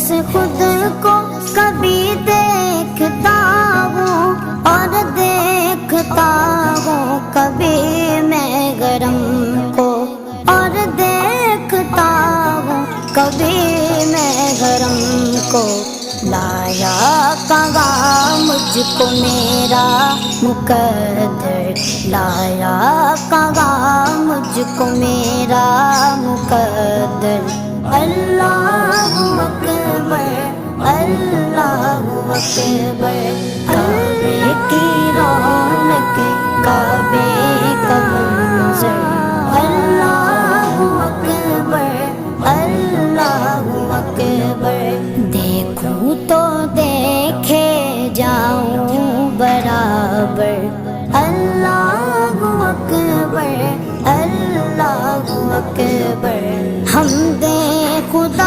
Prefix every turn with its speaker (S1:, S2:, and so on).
S1: بس خود کو کبھی دیکھتا ہوں اور دیکھتا ہوں کبھی میں گرم کو اور دیکھتا ہوں کبھی میں گرم کو لایا کہاں مجھ کو میرا مقدر لایا کہاں مجھ کو میرا مقدر اللہ اکبر اللہ اکبر کعبے کی رونق کعبے